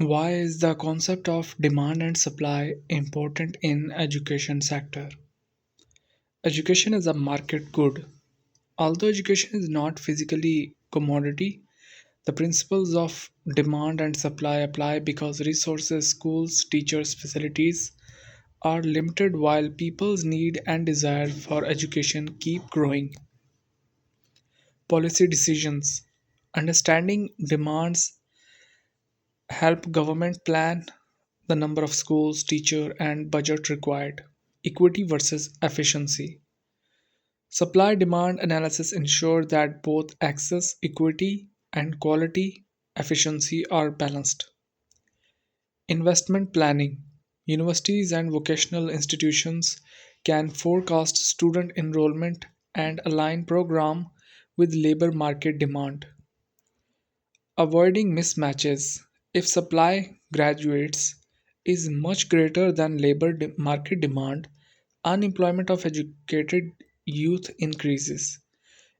Why is the concept of demand and supply important in education sector? Education is a market good. Although education is not physically commodity, the principles of demand and supply apply because resources, schools, teachers, facilities are limited while people's need and desire for education keep growing. Policy decisions. Understanding demands help government plan the number of schools, teacher and budget required. Equity versus efficiency. Supply demand analysis ensure that both access, equity and quality efficiency are balanced. Investment planning. Universities and vocational institutions can forecast student enrollment and align program with labor market demand. Avoiding mismatches. If supply graduates is much greater than market demand, unemployment of educated youth increases.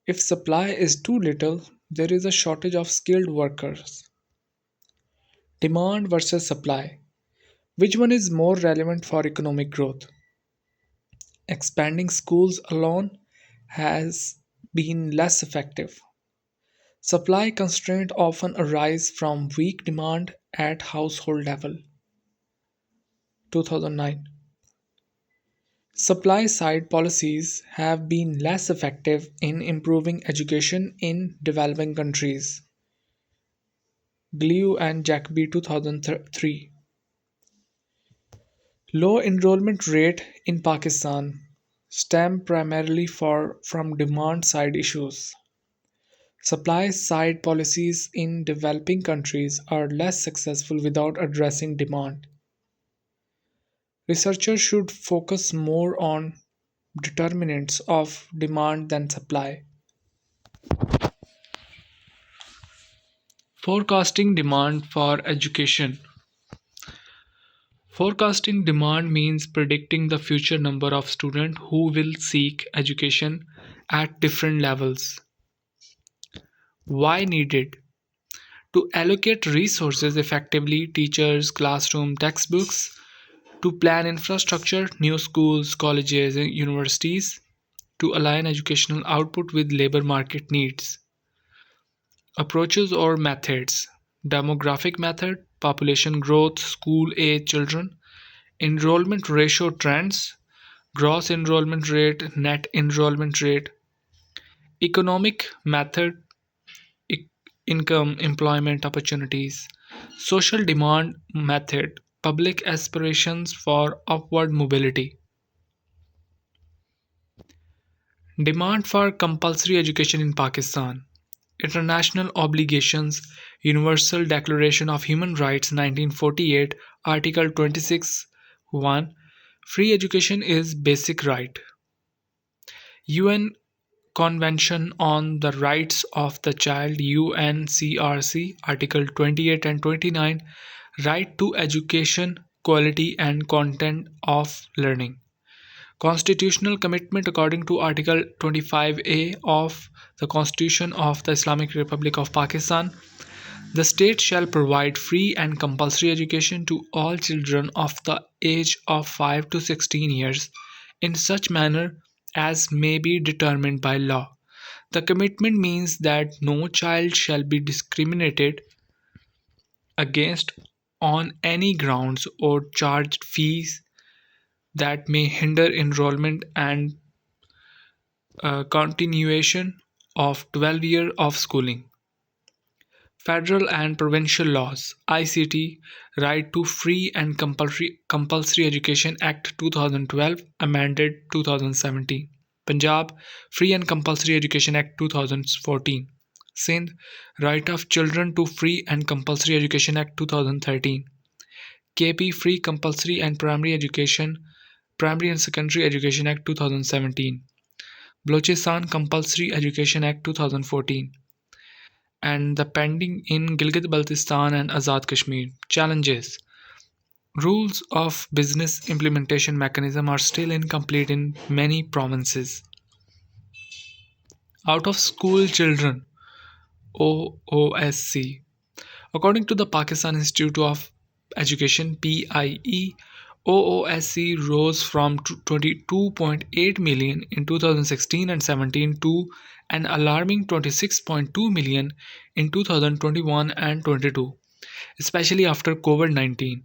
If supply is too little, there is a shortage of skilled workers. Demand versus supply. Which one is more relevant for economic growth? Expanding schools alone has been less effective. Supply constraints often arise from weak demand at household level. 2009. Supply side policies have been less effective in improving education in developing countries. Glue and Jacobi 2003. Low enrollment rate in Pakistan stem primarily from demand side issues. Supply side policies in developing countries are less successful without addressing demand. Researchers should focus more on determinants of demand than supply. Forecasting demand for education. Forecasting demand means predicting the future number of students who will seek education at different levels. Why needed? To allocate resources effectively, teachers, classroom, textbooks, to plan infrastructure, new schools, colleges, and universities, to align educational output with labor market needs. Approaches or methods. Demographic method, population growth, school age children, enrollment ratio trends, gross enrollment rate, net enrollment rate, economic method, e- income, employment opportunities, social demand method, public aspirations for upward mobility, demand for compulsory education in Pakistan, international obligations, Universal Declaration of Human Rights 1948, Article 26 1. Free education is basic right. UN Convention on the Rights of the Child UNCRC Article 28 and 29 Right to education, quality and content of learning. Constitutional commitment according to Article 25A of the Constitution of the Islamic Republic of Pakistan. The state shall provide free and compulsory education to all children of the age of 5 to 16 years in such manner as may be determined by law. The commitment means that no child shall be discriminated against on any grounds or charged fees that may hinder enrollment and continuation of 12 years of schooling. Federal and provincial laws ICT Right to Free and Compulsory Education Act 2012 amended 2017. Punjab Free and Compulsory Education Act 2014. Sindh Right of Children to Free and Compulsory Education Act 2013. KP Free Compulsory and Primary and Secondary Education Act 2017. Balochistan Compulsory Education Act 2014 and the pending in Gilgit-Baltistan and Azad Kashmir. Challenges. Rules of business implementation mechanism are still incomplete in many provinces. Out of school children OOSC. According to the Pakistan Institute of Education (PIE), OOSC rose from 22.8 million in 2016 and 17 to an alarming 26.2 million in 2021 and 22, especially after COVID-19.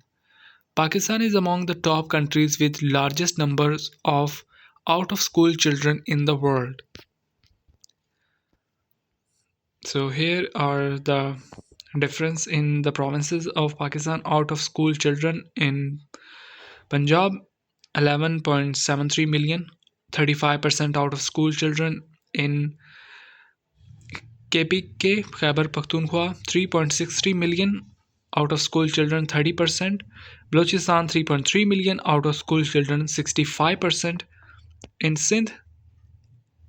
Pakistan is among the top countries with largest numbers of out of school children in the world. So here are the difference in the provinces of Pakistan out of school children in Punjab 11.73 million, 35% out of school children in KPK Khyber Pakhtunkhwa 3.63 million out of school children 30%, Balochistan 3.3 million out of school children 65%, in Sindh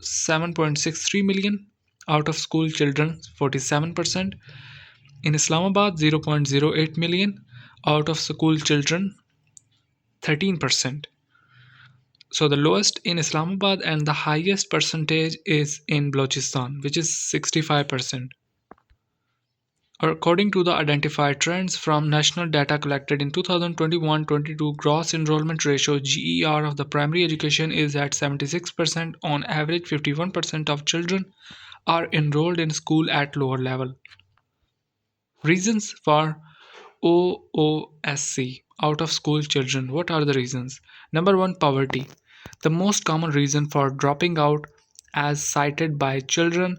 7.63 million out of school children 47%, in Islamabad 0.08 million out of school children 13%. So the lowest in Islamabad and the highest percentage is in Balochistan, which is 65%. According to the identified trends from national data collected in 2021-22, gross enrollment ratio (GER) of the primary education is at 76%. On average, 51% of children are enrolled in school at lower level. Reasons for OOSC out of school children. What are the reasons? Number 1, poverty. The most common reason for dropping out, as cited by children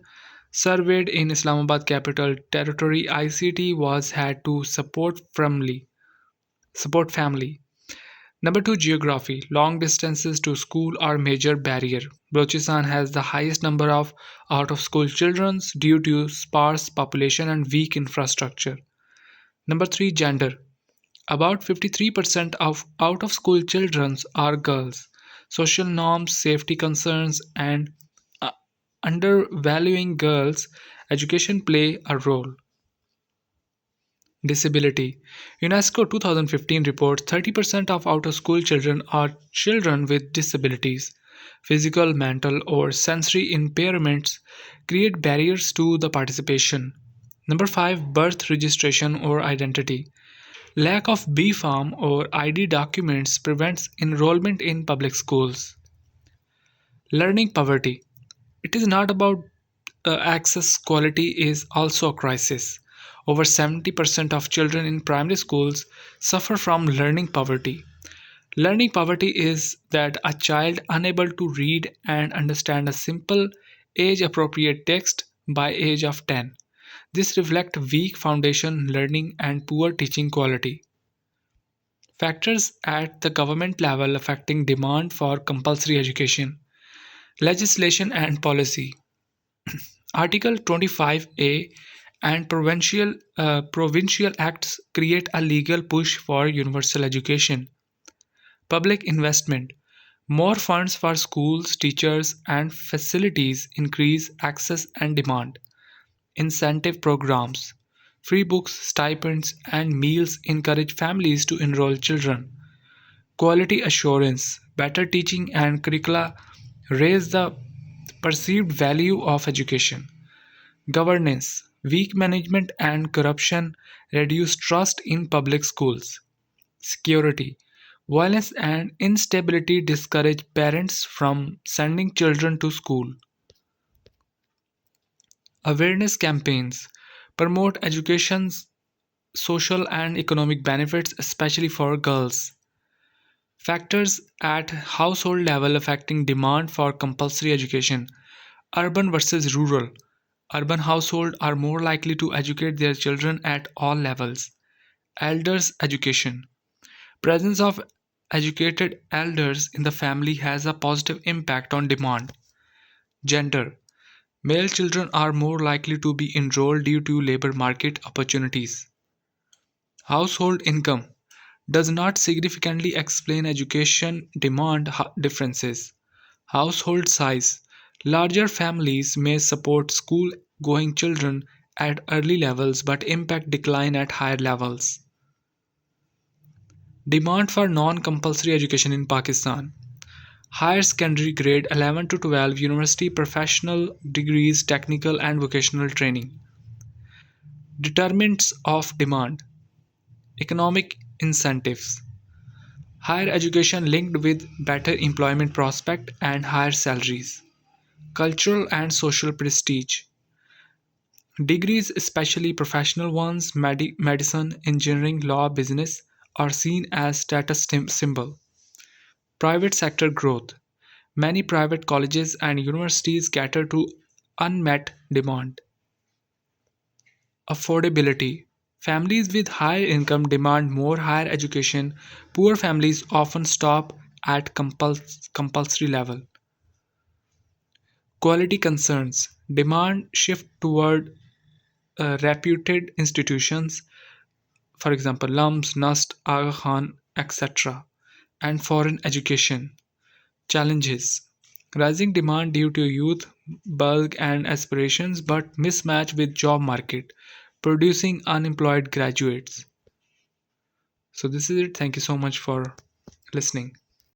surveyed in Islamabad Capital Territory ICT, was had to support family. Number 2, geography. Long distances to school are major barrier. Balochistan has the highest number of out of school children due to sparse population and weak infrastructure. Number 3, gender. About 53% of out of school children are girls. Social norms, safety concerns, and uh, undervaluing girls' education play a role. Disability. UNESCO 2015 reports 30% of out of school children are children with disabilities. Physical, mental, or sensory impairments create barriers to the participation. Number 5, birth registration or identity. Lack of B-Farm or ID documents prevents enrollment in public schools. Learning poverty. It is not about access, quality is also a crisis. Over 70% of children in primary schools suffer from learning poverty. Learning poverty is that a child unable to read and understand a simple age appropriate text by age of 10. This reflects weak foundation learning and poor teaching quality. Factors at the government level affecting demand for compulsory education. Legislation and policy. Article 25A and provincial acts create a legal push for universal education. Public investment. More funds for schools, teachers, and facilities increase access and demand. Incentive programs. Free books, stipends, and meals encourage families to enroll children. Quality assurance. Better teaching and curricula raise the perceived value of education. Governance. Weak management and corruption reduce trust in public schools. Security. Violence and instability discourage parents from sending children to school. Awareness campaigns promote education's social and economic benefits, especially for girls. Factors at household level affecting demand for compulsory education. Urban versus rural. Urban households are more likely to educate their children at all levels. Elders' education. Presence of educated elders in the family has a positive impact on demand. Gender. Male children are more likely to be enrolled due to labor market opportunities. Household income does not significantly explain education demand differences. Household size. Larger families may support school going children at early levels but impact decline at higher levels. Demand for non compulsory education in Pakistan. Higher secondary grade 11 to 12 university professional degrees, technical and vocational training. Determinants of demand: economic incentives, higher education linked with better employment prospect and higher salaries, cultural and social prestige. Degrees, especially professional ones, medicine, engineering, law, business, are seen as status symbol. Private sector growth. Many private colleges and universities cater to unmet demand. Affordability. Families with higher income demand more higher education. Poor families often stop at compulsory level. Quality concerns. Demand shift toward reputed institutions, for example, LUMS, NUST, Aga Khan, etc., and foreign education. Challenges: rising demand due to youth bulk and aspirations, but mismatch with job market, producing unemployed graduates. So this is it. Thank you so much for listening.